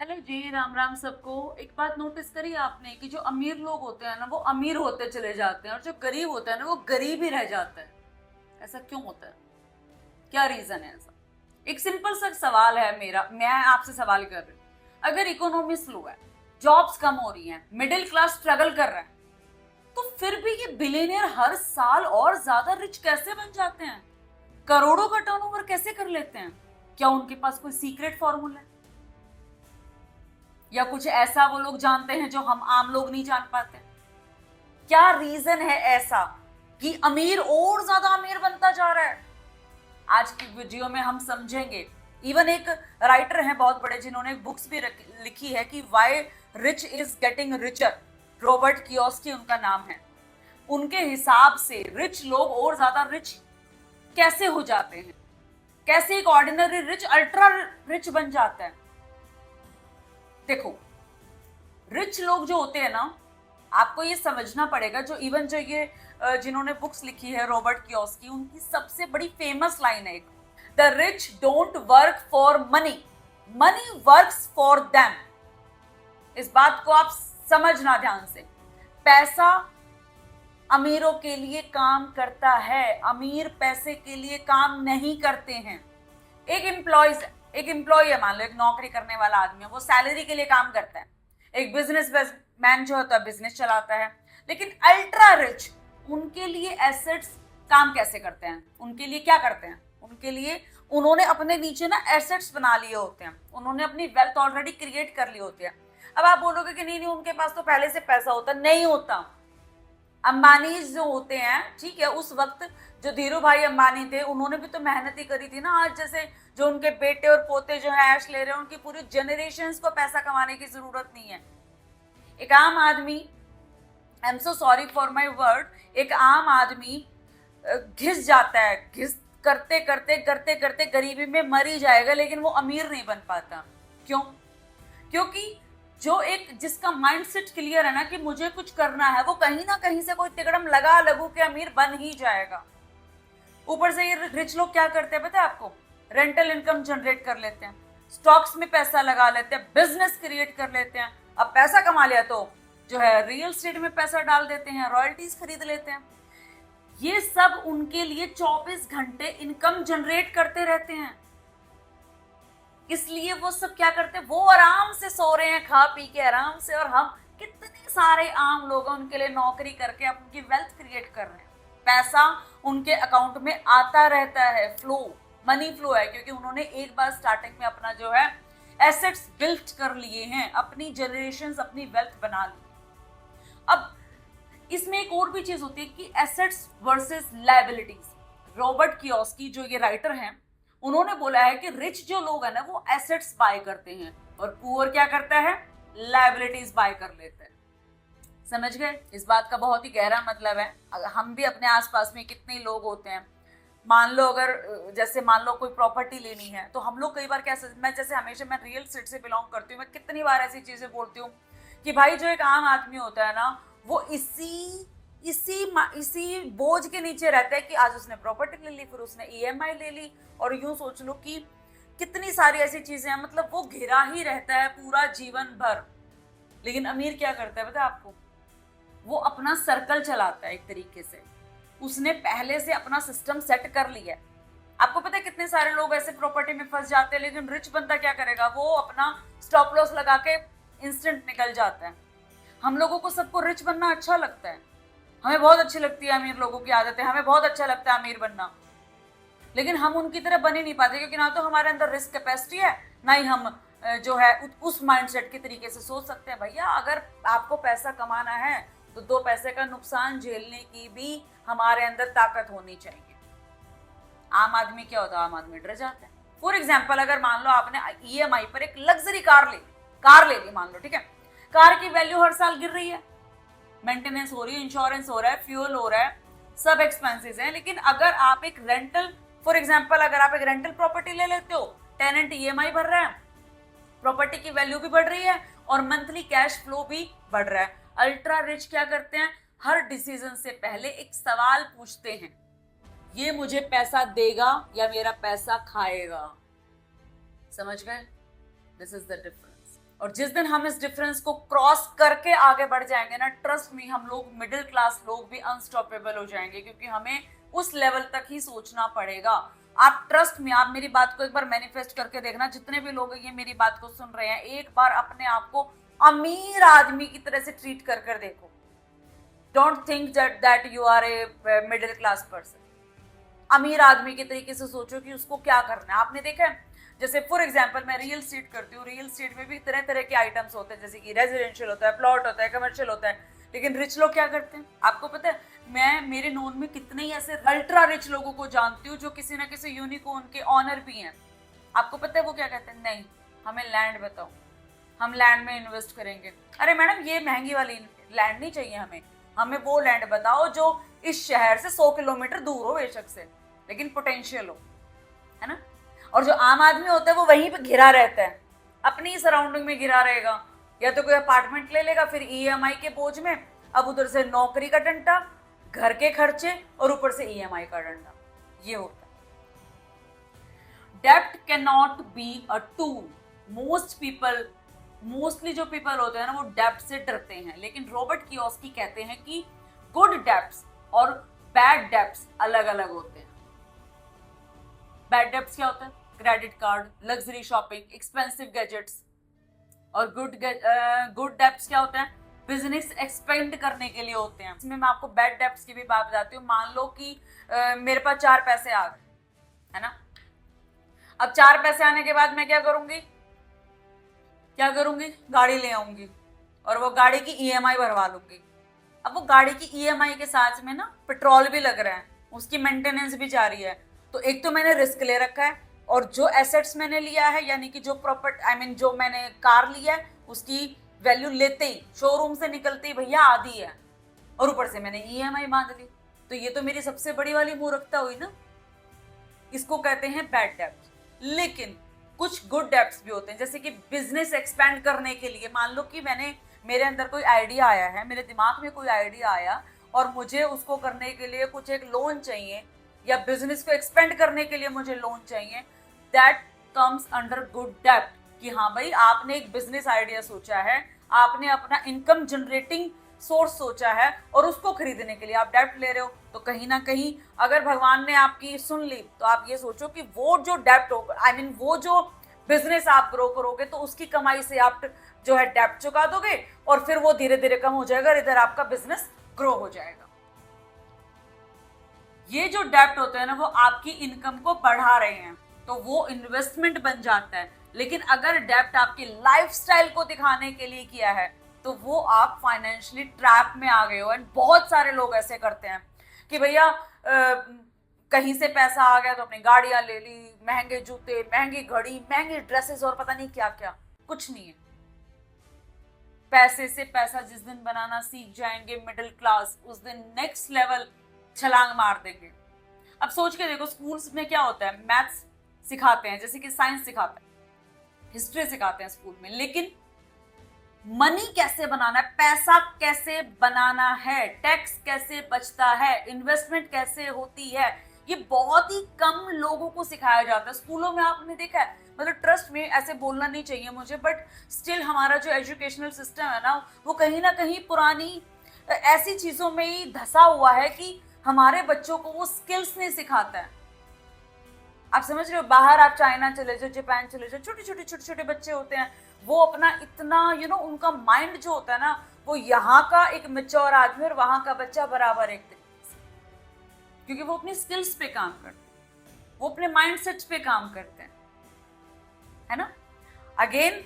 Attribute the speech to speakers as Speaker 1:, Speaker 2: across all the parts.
Speaker 1: Hello जी, राम राम सबको। एक बात नोटिस करी आपने कि जो अमीर लोग होते हैं ना वो अमीर होते चले जाते हैं और जो गरीब होता है ना वो गरीब ही रह जाता है। ऐसा क्यों होता है? क्या रीजन है ऐसा? एक सिंपल सा सवाल है मेरा, मैं आपसे सवाल कर रही हूँ। अगर इकोनॉमी स्लो है, जॉब्स कम हो रही हैं, मिडिल क्लास स्ट्रगल कर रहा है, तो फिर भी ये बिलियनियर हर साल और ज्यादा रिच कैसे बन जाते हैं? करोड़ों का टर्नओवर कैसे कर लेते हैं? क्या उनके पास कोई सीक्रेट फॉर्मूला है, या कुछ ऐसा वो लोग जानते हैं जो हम आम लोग नहीं जान पाते? क्या रीजन है ऐसा कि अमीर और ज्यादा अमीर बनता जा रहा है? आज की वीडियो में हम समझेंगे। इवन एक राइटर हैं बहुत बड़े जिन्होंने बुक्स भी लिखी है कि why rich is getting richer, Robert Kiyosaki उनका नाम है। उनके हिसाब से रिच लोग और ज्यादा रिच कैसे हो जाते हैं, कैसे एक ऑर्डिनरी रिच अल्ट्रा रिच बन जाता है। देखो, रिच लोग जो होते हैं ना, आपको ये समझना पड़ेगा, जो इवन जो ये जिन्होंने बुक्स लिखी है रॉबर्ट कियोस्की, उनकी सबसे बड़ी फेमस लाइन है एक, the rich don't work for money, money works for them. इस बात को आप समझना ध्यान से। पैसा अमीरों के लिए काम करता है, अमीर पैसे के लिए काम नहीं करते हैं। एक एम्प्लॉय है, मान लो एक नौकरी करने वाला आदमी है, वो सैलरी के लिए काम करता है। एक बिजनेस मैन जो होता है बिजनेस चलाता है। लेकिन अल्ट्रा रिच, उनके लिए एसेट्स काम कैसे करते हैं? उनके लिए क्या करते हैं? उनके लिए उन्होंने अपने नीचे ना एसेट्स बना लिए होते हैं, उन्होंने अपनी वेल्थ ऑलरेडी क्रिएट कर ली होती है। अब आप बोलोगे कि नहीं नहीं उनके पास तो पहले से पैसा होता, नहीं होता। अंबानी जो होते हैं, ठीक है, उस वक्त जो धीरू भाई अंबानी थे उन्होंने भी तो मेहनत ही करी थी ना। आज जैसे जो उनके बेटे और पोते जो है ऐश ले रहे हैं, उनकी पूरी जनरेशंस को पैसा कमाने की जरूरत नहीं है। एक आम आदमी, I am so sorry for my word, एक आम आदमी घिस जाता है, घिस करते करते करते करते गरीबी में मर ही जाएगा, लेकिन वो अमीर नहीं बन पाता। क्यों? क्योंकि जो एक जिसका माइंडसेट क्लियर है ना कि मुझे कुछ करना है, वो कहीं ना कहीं से कोई तिकड़म लगा लगू के अमीर बन ही जाएगा। ऊपर से ये रिच लोग क्या करते हैं पता है आपको? रेंटल इनकम जनरेट कर लेते हैं, स्टॉक्स में पैसा लगा लेते हैं, बिजनेस क्रिएट कर लेते हैं। अब पैसा कमा लिया तो जो है रियल एस्टेट में पैसा डाल देते हैं, रॉयल्टीज खरीद लेते हैं। ये सब उनके लिए 24 घंटे इनकम जनरेट करते रहते हैं। इसलिए वो सब क्या करते हैं, वो आराम से सो रहे हैं, खा पी के आराम से, और हम कितने सारे आम लोग उनके लिए नौकरी करके अपनी वेल्थ क्रिएट कर रहे हैं। पैसा उनके अकाउंट में आता रहता है, फ्लो, मनी फ्लो है, क्योंकि उन्होंने एक बार स्टार्टिंग में अपना जो है एसेट्स बिल्ड कर लिए हैं, अपनी जनरेशंस अपनी वेल्थ बना ली। अब इसमें एक और भी चीज होती है कि assets versus liabilities. Robert Kiyosaki जो ये राइटर हैं, उन्होंने बोला है कि रिच जो लोग हैं ना वो एसेट्स बाय करते हैं, और पुअर क्या करता है? लायबिलिटीज बाय कर लेता है। समझ गए? इस बात का बहुत ही गहरा मतलब है। हम भी अपने आसपास में कितने लोग होते हैं, मान लो अगर जैसे मान लो कोई प्रॉपर्टी लेनी है, तो हम लोग कई बार कैसे, मैं जैसे हमेशा मैं रियल एस्टेट से बिलोंग करती हूँ, मैं कितनी बार ऐसी चीजें बोलती हूँ कि भाई जो एक आम आदमी होता है ना, वो इसी बोझ के नीचे रहता है कि आज उसने प्रॉपर्टी ले ली, फिर उसने ईएमआई ले ली, और यूं सोच लो कि कितनी सारी ऐसी चीजें हैं, मतलब वो घिरा ही रहता है पूरा जीवन भर। लेकिन अमीर क्या करता है पता है आपको? वो अपना सर्कल चलाता है एक तरीके से, उसने पहले से अपना सिस्टम सेट कर लिया है। आपको पता है कितने सारे लोग ऐसे प्रॉपर्टी में फंस जाते हैं, लेकिन रिच बंदा क्या करेगा? वो अपना स्टॉप लॉस लगा के इंस्टेंट निकल जाता है। हम लोगों को सबको रिच बनना अच्छा लगता है, हमें बहुत अच्छी लगती है अमीर लोगों की आदतें, हमें बहुत अच्छा लगता है अमीर बनना, लेकिन हम उनकी तरह बन ही नहीं पाते, क्योंकि ना तो हमारे अंदर रिस्क कैपेसिटी है, ना ही हम जो है उस माइंडसेट के तरीके से सोच सकते हैं। भैया अगर आपको पैसा कमाना है तो दो पैसे का नुकसान झेलने की भी हमारे अंदर ताकत होनी चाहिए। आम आदमी क्या होता है? आम आदमी डर जाता है। फॉर एग्जाम्पल, अगर मान लो आपने ईएमआई पर एक लग्जरी कार ले ली मान लो, ठीक है, कार की वैल्यू हर साल गिर रही है, मेंटेनेंस हो रही है, इंश्योरेंस हो रहा है, फ्यूल हो रहा है, सब एक्सपेंसेस हैं। लेकिन अगर आप एक रेंटल, फॉर एग्जांपल अगर आप एक रेंटल प्रॉपर्टी ले लेते हो, टेनेंट ईएमआई भर रहा है, प्रॉपर्टी की वैल्यू भी बढ़ रही है और मंथली कैश फ्लो भी बढ़ रहा है। अल्ट्रा रिच क्या करते हैं? हर डिसीजन से पहले एक सवाल पूछते हैं, ये मुझे पैसा देगा या मेरा पैसा खाएगा? समझ गए? This is the difference. और जिस दिन हम इस डिफरेंस को क्रॉस करके आगे बढ़ जाएंगे ना, ट्रस्ट मी, हम लोग मिडिल क्लास लोग भी अनस्टॉपेबल हो जाएंगे, क्योंकि हमें उस लेवल तक ही सोचना पड़ेगा। आप ट्रस्ट में, आप मेरी बात को एक बार मैनिफेस्ट करके देखना, जितने भी लोग ये मेरी बात को सुन रहे हैं, एक बार अपने आप को अमीर आदमी की तरह से ट्रीट कर कर देखो। Don't think that you are a middle class person. अमीर आदमी के तरीके से सोचो कि उसको क्या करना है। आपने देखा है, जैसे फॉर एग्जांपल मैं रियल एस्टेट करती हूँ, रियल एस्टेट में भी तरह तरह के आइटम्स होते हैं, जैसे कि रेजिडेंशियल होता है, प्लॉट होता है, कमर्शियल होता है। लेकिन रिच लोग क्या करते हैं आपको पता है? मैं मेरे नोन में कितने ही ऐसे अल्ट्रा रिच लोगों को जानती हूँ जो किसी ना किसी यूनिकॉर्न के ऑनर भी हैं। आपको पता है वो क्या कहते हैं? नहीं, हमें लैंड बताओ, हम लैंड में इन्वेस्ट करेंगे। अरे मैडम, ये महंगी वाली लैंड नहीं चाहिए हमें, हमें वो लैंड बताओ जो इस शहर से 100 किलोमीटर दूर हो बेशक से, लेकिन पोटेंशियल हो, है ना। और जो आम आदमी होता है वो वहीं पे घिरा रहता है, अपनी ही सराउंडिंग में घिरा रहेगा, या तो कोई अपार्टमेंट ले लेगा, फिर ईएमआई के बोझ में, अब उधर से नौकरी का डंडा, घर के खर्चे, और ऊपर से ईएमआई का डंडा। ये होता है। डेब्ट can not be a tool. Mostly जो पीपल होते हैं ना, वो डेब्ट से डरते हैं, लेकिन रॉबर्ट कियोसाकी कहते हैं कि गुड डेब्ट्स और बैड डेब्ट्स अलग अलग होते हैं। बैड डेब्ट्स क्या होता है? Credit card, luxury shopping, expensive gadgets. और गुड डेब्ट्स क्या होते हैं? बिजनेस एक्सपेंड करने के लिए होते हैं। इसमें मैं आपको बैड डेब्ट्स की भी बात बताती हूँ। मान लो कि मेरे पास 4 पैसे आ गए, है ना। अब 4 पैसे आने के बाद मैं क्या करूंगी? गाड़ी ले आऊंगी और वो गाड़ी की ईएमआई भरवा लूंगी। अब वो गाड़ी की ईएमआई के साथ में ना पेट्रोल भी लग रहा है, उसकी मेंटेनेंस भी जा रही है। तो एक तो मैंने रिस्क ले रखा है, और जो एसेट्स मैंने लिया है, यानी कि जो प्रॉपर्टी जो मैंने कार लिया है, उसकी वैल्यू लेते ही, शोरूम से निकलते ही भैया आधी है, और ऊपर से मैंने ईएमआई बांध ली। तो ये तो मेरी सबसे बड़ी वाली मूर्खता हुई ना। इसको कहते हैं बैड डेब्ट। लेकिन कुछ गुड डेब्ट्स भी होते हैं, जैसे कि बिजनेस एक्सपेंड करने के लिए। मान लो कि मेरे अंदर कोई आइडिया आया है, मेरे दिमाग में कोई आइडिया आया, और मुझे उसको करने के लिए कुछ एक लोन चाहिए, या बिजनेस को एक्सपेंड करने के लिए मुझे लोन चाहिए। दैट कम्स अंडर गुड डेब्ट। कि हाँ भाई, आपने एक बिजनेस आइडिया सोचा है, आपने अपना इनकम जनरेटिंग सोर्स सोचा है, और उसको खरीदने के लिए आप डेब्ट ले रहे हो। तो कहीं ना कहीं अगर भगवान ने आपकी सुन ली, तो आप ये सोचो कि वो जो डेब्ट होगा, वो जो बिजनेस आप ग्रो करोगे, तो उसकी कमाई से आप जो है डेब्ट चुका दोगे, और फिर वो धीरे धीरे कम हो जाएगा, और इधर आपका बिजनेस ग्रो हो जाएगा। ये जो डेब्ट होते हैं ना, वो आपकी इनकम को बढ़ा रहे हैं, तो वो इन्वेस्टमेंट बन जाता है। लेकिन अगर डेब्ट आपकी लाइफस्टाइल को दिखाने के लिए किया है, तो वो आप फाइनेंशियली ट्रैप में आ गए हो। एंड बहुत सारे लोग ऐसे करते हैं कि भैया कहीं से पैसा आ गया तो अपनी गाड़ियां ले ली, महंगे जूते, महंगी घड़ी, महंगी ड्रेसेस, और पता नहीं क्या क्या। कुछ नहीं है। पैसे से पैसा जिस दिन बनाना सीख जाएंगे मिडिल क्लास, उस दिन नेक्स्ट लेवल छलांग मार देंगे। अब सोच के देखो, स्कूल्स में क्या होता है? मैथ्स सिखाते हैं, जैसे कि साइंस सिखाते हैं, हिस्ट्री सिखाते हैं स्कूल में, लेकिन मनी कैसे बनाना है, पैसा कैसे बनाना है, टैक्स कैसे बचता है, इन्वेस्टमेंट कैसे होती है, ये बहुत ही कम लोगों को सिखाया जाता है स्कूलों में। आपने देखा है, मतलब ट्रस्ट में, ऐसे बोलना नहीं चाहिए मुझे, बट स्टिल हमारा जो एजुकेशनल सिस्टम है ना, वो कहीं ना कहीं पुरानी ऐसी चीजों में ही धसा हुआ है कि हमारे बच्चों को वो स्किल्स नहीं सिखाता है। आप समझ रहे हो? बाहर आप चाइना चले जाओ, जापान चले जाओ, छोटे छोटे बच्चे होते हैं, वो अपना इतना उनका माइंड जो होता है ना, वो यहाँ का एक मैच्योर आदमी और वहां का बच्चा बराबर एक तरीके से, क्योंकि वो अपनी स्किल्स पे काम करते हैं, वो अपने माइंडसेट पे काम करते हैं, है ना। अगेन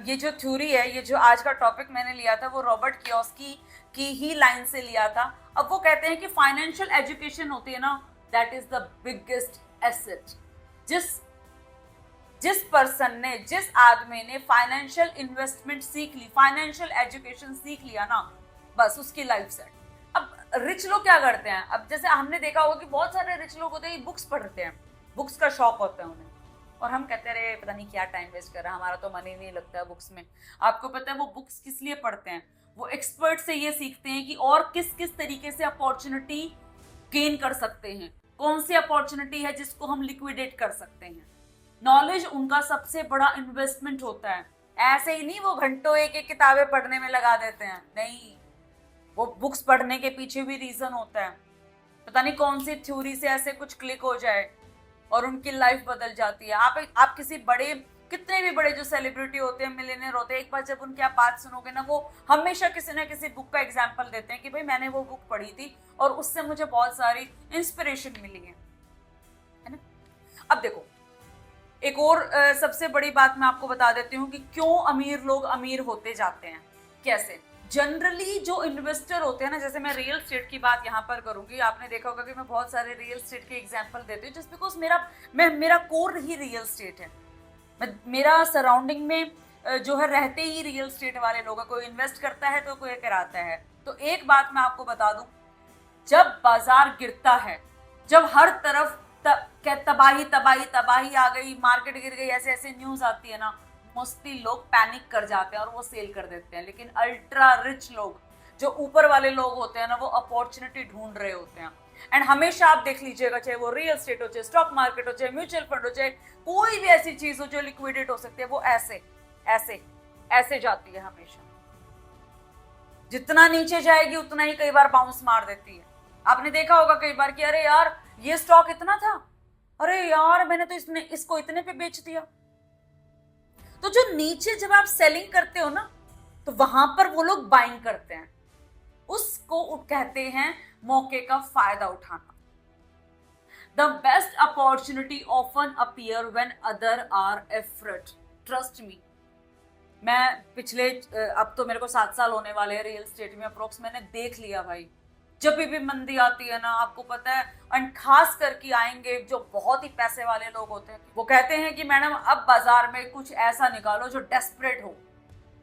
Speaker 1: ये जो थ्योरी है, ये जो आज का टॉपिक मैंने लिया था, वो रॉबर्ट कियोसाकी की ही लाइन से लिया था। अब वो कहते हैं कि फाइनेंशियल एजुकेशन होती है ना, that is the biggest asset. जिस पर्सन ने, जिस आदमी ने फाइनेंशियल इन्वेस्टमेंट सीख ली, फाइनेंशियल एजुकेशन सीख लिया ना, बस उसकी लाइफ सेट। अब रिच लोग क्या करते हैं? अब जैसे हमने देखा होगा कि बहुत सारे रिच लोग होते हैं, बुक्स पढ़ते हैं, बुक्स का शौक होता है उन्हें, और हम कहते रहे पता नहीं क्या टाइम वेस्ट कर रहा है, हमारा तो मन ही नहीं लगता है बुक्स में। आपको पता है वो बुक्स किस लिए पढ़ते हैं? वो एक्सपर्ट से ये सीखते हैं कि और किस किस तरीके से अपॉर्चुनिटी गेन कर सकते हैं, कौन सी अपॉर्चुनिटी है जिसको हम लिक्विडेट कर सकते हैं। नॉलेज उनका सबसे बड़ा इन्वेस्टमेंट होता है। ऐसे ही नहीं वो घंटों एक एक किताबें पढ़ने में लगा देते हैं, नहीं, वो बुक्स पढ़ने के पीछे भी रीजन होता है। पता नहीं कौन सी थ्योरी से ऐसे कुछ क्लिक हो जाए और उनकी लाइफ बदल जाती है। आप किसी बड़े, कितने भी बड़े जो सेलिब्रिटी होते हैं, मिलियनेयर होते हैं, एक बार जब उनकी आप बात सुनोगे ना, वो हमेशा किसी ना किसी बुक का एग्जाम्पल देते हैं कि भाई मैंने वो बुक पढ़ी थी और उससे मुझे बहुत सारी इंस्पिरेशन मिली है ना। अब देखो, एक और सबसे बड़ी बात मैं आपको बता देती हूँ कि क्यों अमीर लोग अमीर होते जाते हैं, कैसे। जनरली जो इन्वेस्टर होते हैं ना, जैसे मैं रियल एस्टेट की बात यहाँ पर करूंगी, आपने देखा होगा कि मैं बहुत सारे रियल एस्टेट के एग्जांपल देती हूँ, जस्ट बिकॉज मेरा कोर ही रियल एस्टेट है। मेरा सराउंडिंग में जो है रहते ही रियल एस्टेट वाले लोग, कोई इन्वेस्ट करता है तो कोई कराता है। तो एक बात मैं आपको बता दूं, जब बाजार गिरता है, जब हर तरफ तबाही तबाही तबाही आ गई, मार्केट गिर गई, ऐसे ऐसे न्यूज आती है ना, मोस्टली लोग पैनिक कर जाते हैं और वो सेल कर देते हैं। लेकिन अल्ट्रा रिच लोग, जो ऊपर वाले लोग होते हैं ना, वो अपॉर्चुनिटी ढूंढ रहे होते हैं। एंड हमेशा आप देख लीजिएगा, चाहे वो रियल एस्टेट हो, चाहे स्टॉक मार्केट हो, चाहे म्यूचुअल फंड हो, चाहे कोई भी ऐसी चीज हो जो लिक्विडेट हो सकती है, वो ऐसे ऐसे ऐसे जाती है हमेशा। जितना नीचे जाएगी उतना ही कई बार बाउंस मार देती है। आपने देखा होगा कई बार कि अरे यार ये स्टॉक इतना था, अरे यार मैंने तो इसको इतने पे बेच दिया। तो जो नीचे जब आप सेलिंग करते हो ना, तो वहां पर वो लोग बाइंग करते हैं, उसको कहते हैं मौके का फायदा उठाना। The best opportunity often appear when other are afraid. Trust me, मैं पिछले अब तो मेरे को 7 साल होने वाले हैं रियल एस्टेट में अप्रोक्स, मैंने देख लिया भाई, जब भी मंदी आती है ना, आपको पता है, एंड खास करके आएंगे जो बहुत ही पैसे वाले लोग होते हैं, वो कहते हैं कि मैडम अब बाजार में कुछ ऐसा निकालो जो डेस्परेट हो,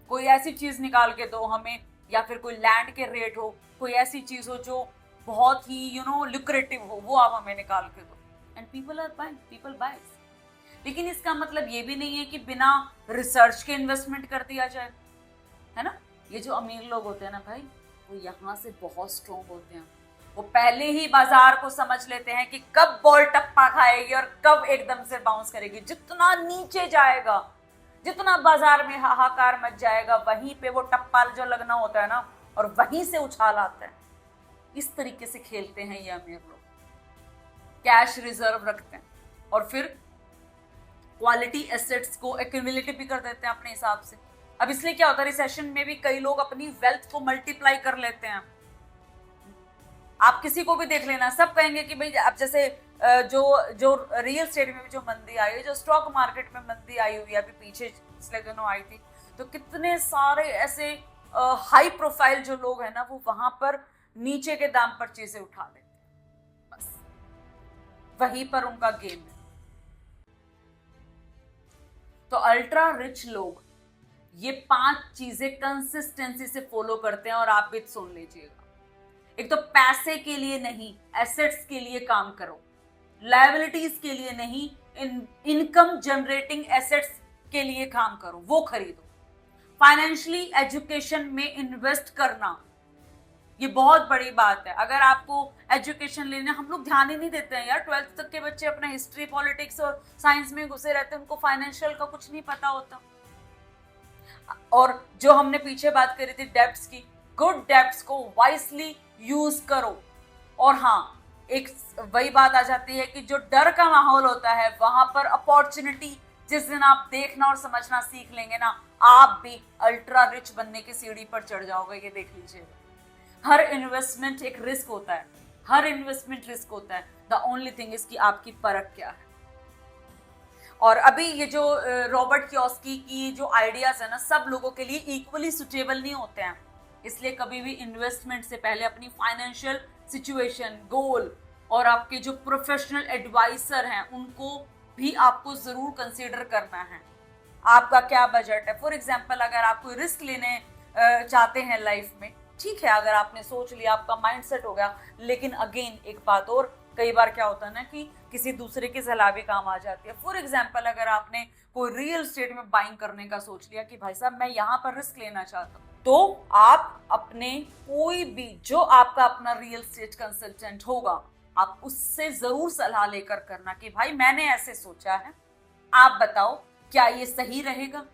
Speaker 1: कोई ऐसी चीज निकाल के दो हमें, या फिर कोई लैंड के रेट हो, कोई ऐसी चीज हो जो बहुत ही लुक्रेटिव हो, वो आप हमें निकाल के दो। And people are buying, people buys. लेकिन इसका मतलब ये भी नहीं है कि बिना रिसर्च के इन्वेस्टमेंट कर दिया जाए, है ना। ये जो अमीर लोग होते हैं ना भाई, वो यहाँ से बहुत स्ट्रॉन्ग होते हैं। वो पहले ही बाजार को समझ लेते हैं कि कब बॉल टप्पा खाएगी और कब एकदम से बाउंस करेगी। जितना नीचे जाएगा, जितना बाजार में हाहाकार मच जाएगा, वहीं पे वो टप्पा जो लगना होता है ना, और वहीं से उछाल आता है। इस तरीके से खेलते हैं ये अमीर लोग, कैश रिजर्व रखते हैं और फिर क्वालिटी एसेट्स को एक्यूमुलेट भी कर देते हैं अपने हिसाब से। अब इसलिए क्या होता है, रिसेशन में भी कई लोग अपनी वेल्थ को मल्टीप्लाई कर लेते हैं। आप किसी को भी देख लेना, सब कहेंगे कि भाई अब जैसे जो रियल एस्टेट में भी जो मंदी आई है, जो स्टॉक मार्केट में मंदी आई हुई है अभी पीछे पिछले दिनों आई थी, तो कितने सारे ऐसे हाई प्रोफाइल जो लोग हैं ना, वो वहां पर नीचे के दाम पर चीजें उठा लेते हैं, बस वहीं पर उनका गेम है। तो अल्ट्रा रिच लोग ये 5 चीजें कंसिस्टेंसी से फॉलो करते हैं, और आप भी सुन लीजिएगा। एक तो पैसे के लिए नहीं, एसेट्स के लिए काम करो, लायबिलिटीज के लिए नहीं, इनकम जनरेटिंग एसेट्स के लिए काम करो, वो खरीदो। फाइनेंशियली एजुकेशन में इन्वेस्ट करना, ये बहुत बड़ी बात है। अगर आपको एजुकेशन लेने, हम लोग ध्यान ही नहीं देते हैं यार, 12th तक के बच्चे अपना हिस्ट्री, पॉलिटिक्स और साइंस में घुसे रहते हैं, उनको फाइनेंशियल का कुछ नहीं पता होता। और जो हमने पीछे बात करी थी डेब्ट्स की, गुड डेब्ट्स को वाइसली यूज करो। और हाँ, एक वही बात आ जाती है कि जो डर का माहौल होता है, वहां पर अपॉर्चुनिटी जिस दिन आप देखना और समझना सीख लेंगे ना, आप भी अल्ट्रा रिच बनने की सीढ़ी पर चढ़ जाओगे। ये देख लीजिएगा, हर इन्वेस्टमेंट एक रिस्क होता है, हर इन्वेस्टमेंट रिस्क होता है। द ओनली थिंग इज कि आपकी परख क्या है। और अभी ये जो रॉबर्ट कियोसाकी की जो आइडियाज है ना, सब लोगों के लिए इक्वली सुटेबल नहीं होते हैं। इसलिए कभी भी इन्वेस्टमेंट से पहले अपनी फाइनेंशियल सिचुएशन, गोल और आपके जो प्रोफेशनल एडवाइजर हैं, उनको भी आपको जरूर कंसीडर करना है। आपका क्या बजट है। फॉर एग्जाम्पल, अगर आप कोई रिस्क लेने चाहते हैं लाइफ में, ठीक है, अगर आपने सोच लिया, आपका माइंडसेट हो गया, लेकिन अगेन एक बात और, कई बार क्या होता है ना कि किसी दूसरे की सलाह भी काम आ जाती है। फॉर एग्जाम्पल, अगर आपने कोई रियल एस्टेट में बाइंग करने का सोच लिया कि भाई साहब मैं यहाँ पर रिस्क लेना चाहता हूँ, तो आप अपने कोई भी जो आपका अपना रियल एस्टेट कंसल्टेंट होगा, आप उससे जरूर सलाह लेकर करना कि भाई मैंने ऐसे सोचा है, आप बताओ क्या ये सही रहेगा।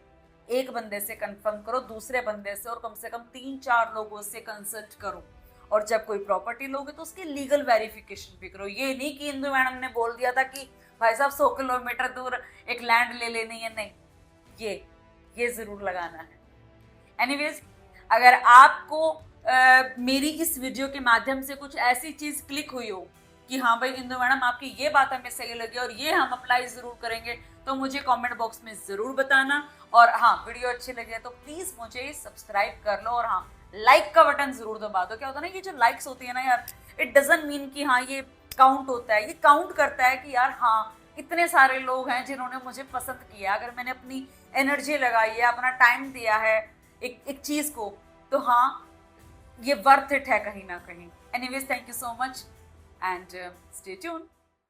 Speaker 1: एक बंदे से कंफर्म करो, दूसरे बंदे से, और कम से कम 3-4 लोगों से कंसल्ट करो। और जब कोई प्रॉपर्टी लोगे तो उसकी लीगल वेरिफिकेशन भी करो। ये नहीं कि इंदु मैडम ने बोल दिया था कि भाई साहब 100 किलोमीटर दूर एक लैंड ले लेनी है, नहीं, ये जरूर लगाना है। एनीवेज, अगर आपको मेरी इस वीडियो के माध्यम से कुछ ऐसी चीज क्लिक हुई हो कि हाँ भाई इंदु मैडम आपकी ये बात हमें सही लगी और ये हम अप्लाई जरूर करेंगे, तो मुझे कमेंट बॉक्स में जरूर बताना। और हाँ, वीडियो अच्छी लगी है तो प्लीज मुझे सब्सक्राइब कर लो, और हाँ, लाइक का बटन जरूर दबा दो। क्या होता है ना, ये जो लाइक्स होती है ना यार, इट डजंट मीन कि हाँ ये काउंट होता है, ये काउंट करता है कि यार हाँ इतने सारे लोग हैं जिन्होंने मुझे पसंद किया। अगर मैंने अपनी एनर्जी लगाई है, अपना टाइम दिया है एक चीज को, तो हाँ ये वर्थ इट है कहीं ना कहीं। Anyways, thank you so much and stay tuned.